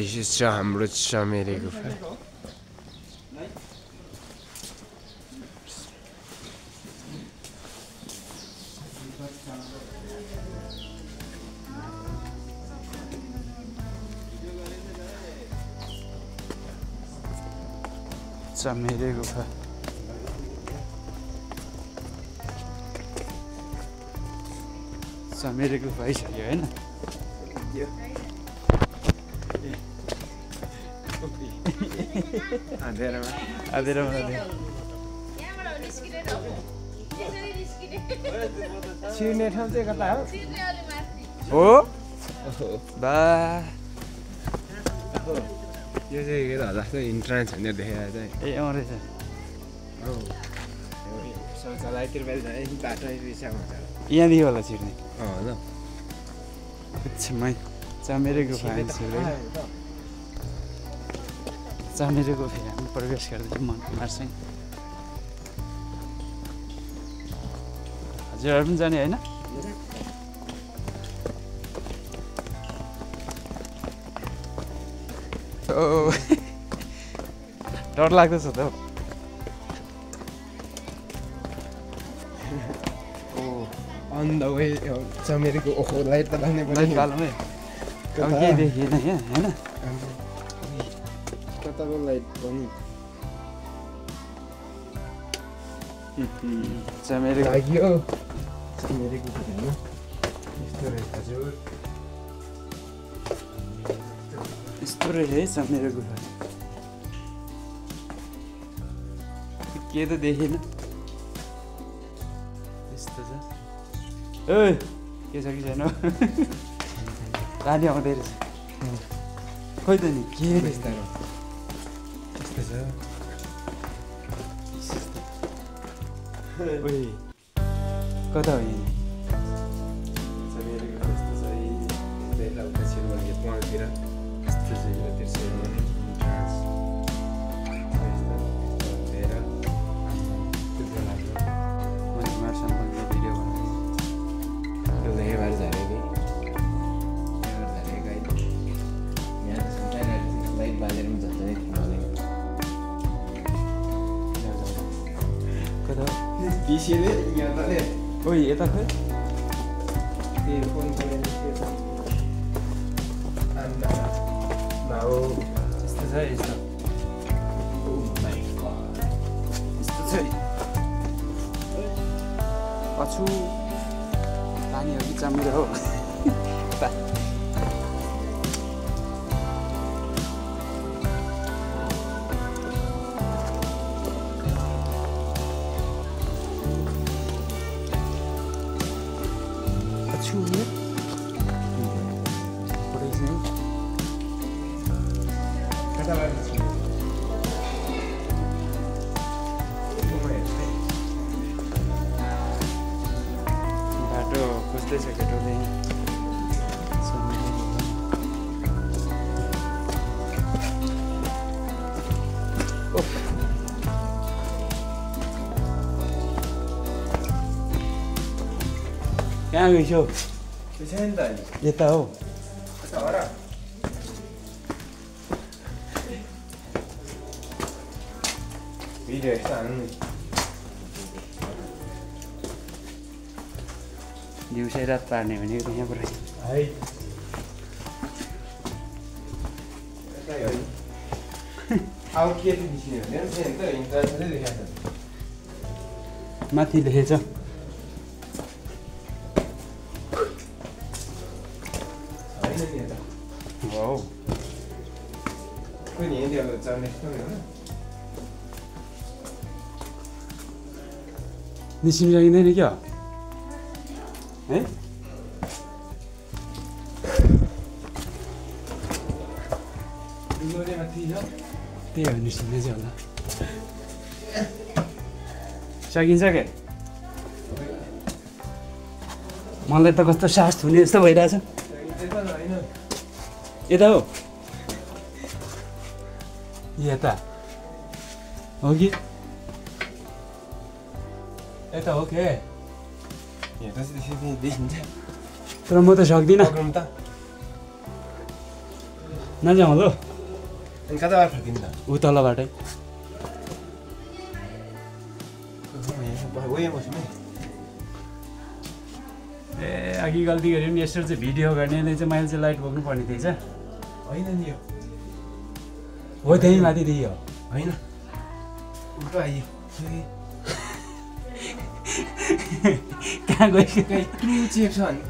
This is हाम्रो चमेरे गुफा चमेरे गुफा चमेरे गुफा आइसक्यो हैन आधेरमा छिर्ने ठाउँ चाहिँ कता हो बा यो चाहिँ के जस्तो इन्ट्रान्स भनेर देखेर चाहिँ ए अँ रहेछ शौचालयतिर बाटो यहाँदेखि होला छिर्ने ल चमेरे गुफा चमेरे गुफा हामी प्रवेश गर्दैछौँ मनकुमारसिंह हजुरहरू पनि जाने होइन डर लाग्दैछ त अन द वे चमेरेको ओहो लाइट त लाग्ने पर्यो है अब केही देखिएन यहाँ होइन कताको लाइट पनि चमेरे लाग्यो चमेरेको होइन यस्तो रहेछ हजुर यस्तो रहेछ है चमेरे गुफा के त देखेन यस्तो छ ए के छ कि छैन पानी आउँदै रहेछ खोइ त नि के यस्तो छ कता हो यहाँ चमेरे गुफा यस्तो छ पहाडतिर यस्तो छ ओइ यता खोइ यस्तो छ यस्तो यस्तो छ पछु पानी हो कि चमेरे हो बाटो खोज्दैछ केटोले कहाँ गइछौ यता हो भिडियो यस्तो हाल्नु दिउँसै रात पार्ने भनेको यहाँबाट है अब के देखिने भने माथि लेखेछ निस्किनु सकिँदैन क्या है त्यही हो निस्किँदै चाहिँ होला सकिन्छ क्या मलाई त कस्तो सास हुने जस्तो भइरहेछ यता हो यता हो कि यता हो के तर म त सक्दिनँ नजाउँ ल अनि कताबाट फर्किनु त उ तलबाटै ए अघि गल्ती गऱ्यो नि यसरी चाहिँ भिडियो गर्नेले चाहिँ मैले चाहिँ लाइट बोक्नु पर्ने थिएछ होइन नि यो हो त्यही माथि दियो होइन उल्टो आइयो कहाँ गयो यत्रो चेप छ अनि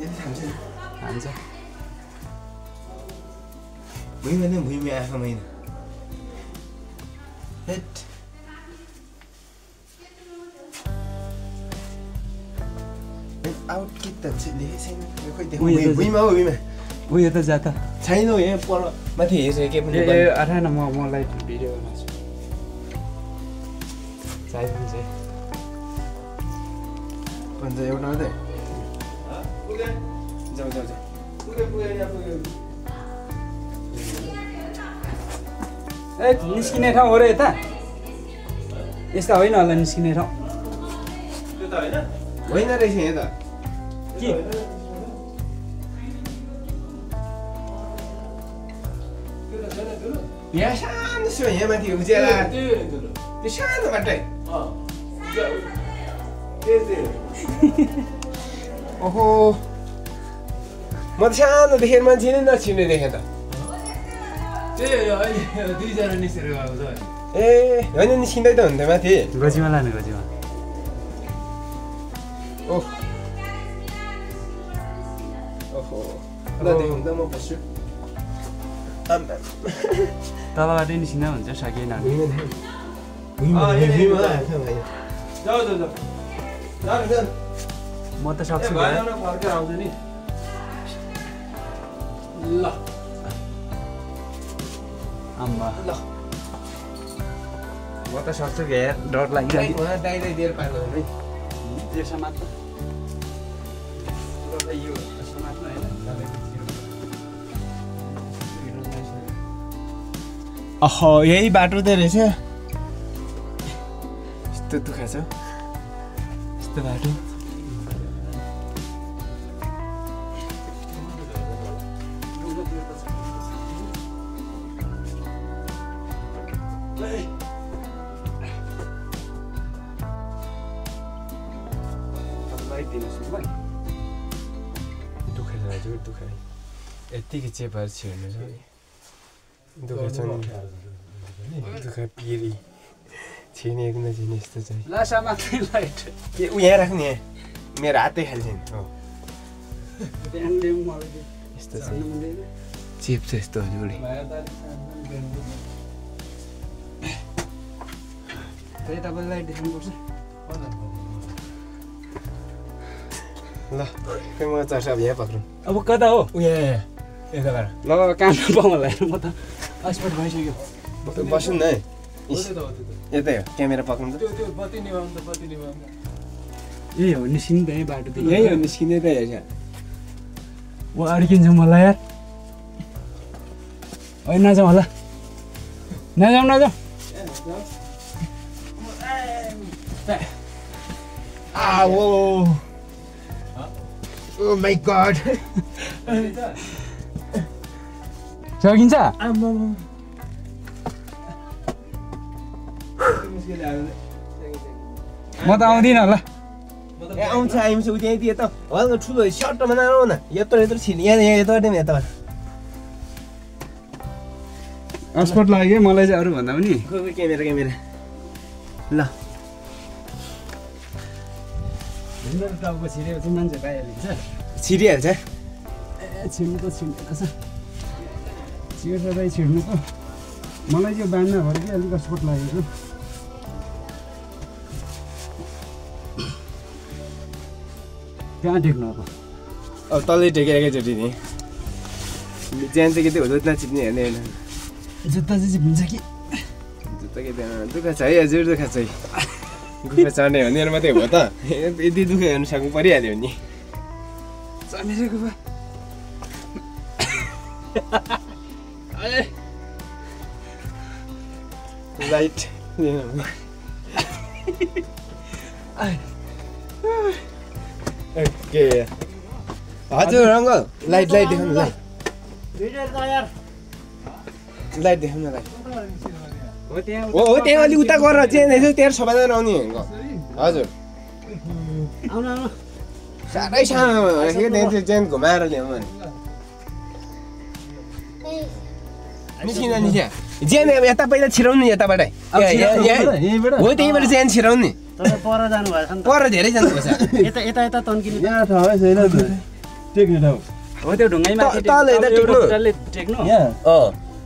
यसले थाम्छ नि हान्छ भुइँमा नै भुइँमा आँखा महिना हेट आउट किट त लेखेको छैन खोइ देखो भुइँमा हो भुइँमा उयो त जा त छैन हो यहाँ पर माथि हेर्छ के पनि ए आएन मलाई भिडियो बनाउँछु चाहिन्छ भन्छ एउटा मात्रै जाऊ जाऊ जाऊ ए निस्किने ठाउँ हो र यता यस्ता होइन होला निस्किने ठाउँ होइन रहेछ यहाँ त के यहाँ सानो छु यहाँ माथि उज्याला त्यो सानो बाटै ओहो म त सानो देखेर मान्छे नै नछिर्ने देखेँ त दुईजना निस्केर गएको छ ए होइन निस्किँदै त हुन्थ्यो माथि गोजीमा लानु गोजीमा ओह ओहो ल देखौँ त म बस्छु तलबाटै निस्किँदा हुन्छ सकिएन जाऊ जाऊ जाऊ म त सक्छु फर्केर आउँछ नि ल आम्बा ल म त सक्छु हेर डर लागिरहेको डाइरेक्ट दिएर पाल्नु है यो समात्नु यो समात्नु होइन अह यही बाटो त रहेछ यस्तो दुःख छ यस्तो बाटो दुखाइ दाजु दुखाइ यत्तिकै चेपहरू छिर्नु छ दुःख छ नि दुःख पिरी छिर्ने कि नछिर्ने यस्तो चाहिँ ल समात्नु लाइट के ऊ यहाँ राख्नु यहाँ मेरो हातै खाल्छ नि हो यस्तो चाहिँ चेप छ यस्तो हजुर त्यही तपाईँलाई लाइट देखाउनुपर्छ ल खै म चर्छ अब यहाँ पक्रौँ अब कता हो ऊ यहाँ यताबाट ल काम पाउँला म त एक्सपर्ट भइसक्यो बस्नु न है यतै हो क्यामेरा पक्राउनु त त्यो बत्ती निभाउनु त बत्ती निभाउनु ए हो निस्किनु त यही बाटो यही हो निस्किँदै त हेर्छ ऊ अड्किन्छु मलाई यार होइन नजाउँ होला नजाउँ नजाउँ Oh my god. सकिन्छ म त आउँदिनँ होला ए आउँछ आइन्छ उ त्यहीँतिर त हल्का ठुलो सर्टमा नआउ न यत्रो यत्रो छिर्ने यहाँ यताबाट यताबाट एक्सपर्ट लाग्यो मलाई चाहिँ अरू भन्दा पनि खोइ क्यामेरा ल टाउको छिरेपछि मान्छे पाइहालिन्छ छिरिहाल्छ ए छिर्नु त छिर्दैन छ छिर्छ त छिर्नु त मलाई चाहिँ बाँध्न भयो कि अलिक एक्सपर्ट लागेको कहाँ टेक्नु अब तलै टेके एकैचोटि नि ज्यान चाहिँ के हुँदैन नचिप्ने हेर्ने होइन जुत्ता चाहिँ चिप्लिन्छ कि जुत्ता के दुःख छ है हजुर दुःख छ है गुफा चढ्ने भनेर मात्रै हो त यदि दुःख हेर्नु सक्नु परिहाल्यो नि चढ्ने गुफा लाइट ओके हजुर अङ्कल लाइट देखाउनु ल लाइट देखाउन लाइट हो त्यहाँ अलि उता गरेर चेन यसो त्यहाँ सबैजना आउने हजुर साह्रै सानो त्यहाँ चेन घुमाएर ल्याउँ भने निस्किन निस्किया चेन यता पहिला छिराउनु नि यताबाट हो त्यहीँबाट चेन छिराउनु नि पर धेरै जानुपर्छ यता तन्किने यहाँ ठाउँ छैन टेक्ने ठाउँ हो त्यो ढुङ्गाइमा तल यता टेक्नु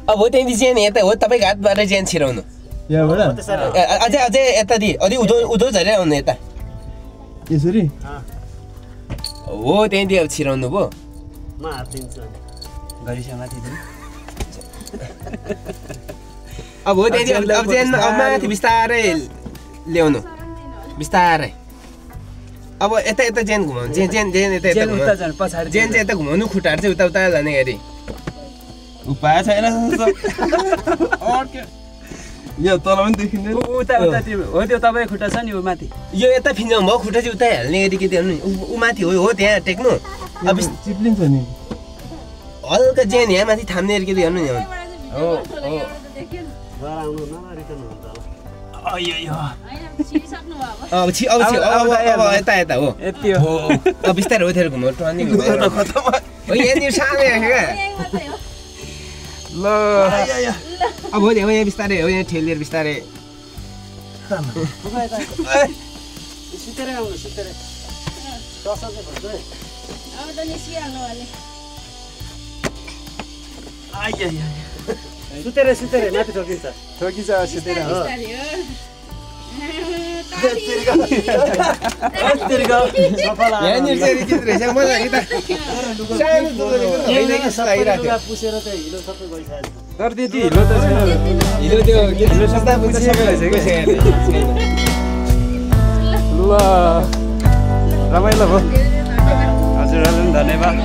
अब हो त्यहाँदेखि चेन यता हो तपाईँको हातबाट चेन छिराउनु यहाँबाट अझै अझै यता दि अलि उधो झरेर आउनु यता यसरी हो त्यहाँदेखि अब छिराउनु भयो म हात दिन्छु गरिसा माथि दिनु अब हो त्यहाँदेखि अब चेन अब माथि बिस्तारै ल्याउनु बिस्तारै अब यता यता चेन घुमाउनु चेन चेन चेन यता यता घुमाउनु पछाडि चेन चाहिँ यता घुमाउनु खुट्टाहरू चाहिँ उता उता जाने गरी उपाय छैन यहाँ तल पनि देखिँदैन उता उता त्यो हो त्यो तपाईँ खुट्टा छ नि ऊ माथि यो यता फिन्जाउनु भयो खुट्टा चाहिँ उता हाल्ने गरी के त्यो ऊ माथि हो त्यहाँ टेक्नु अब चिप्लिन्छ नि हल्का चेन यहाँ माथि थाम्ने गरी के हेर्नु नि हो आउनु न रिटर्न हुन्छ होला अब यता यता हो यति हो अब बिस्तारै हो थियो घुमाउ टर्निङ हो यहाँनिर सानो क्या ल अब हो यहाँ बिस्तारै हो यहाँ ठेलेर बिस्तारै सुतेरै आउनु सुतेरै सुतेरै सुतेरै माथि ठोकिन्छ सुतेरै हो यहाँनिर चाहिँ के रहेछ मजा यता सानो पुसेर चाहिँ हिलो सबै गइसकेको तर त्यति हिलो त छैन हिलो त्यो हिलो सस्ता पुछेको रहेछ क्या ल रमाइलो भयो हजुरहरूलाई पनि धन्यवाद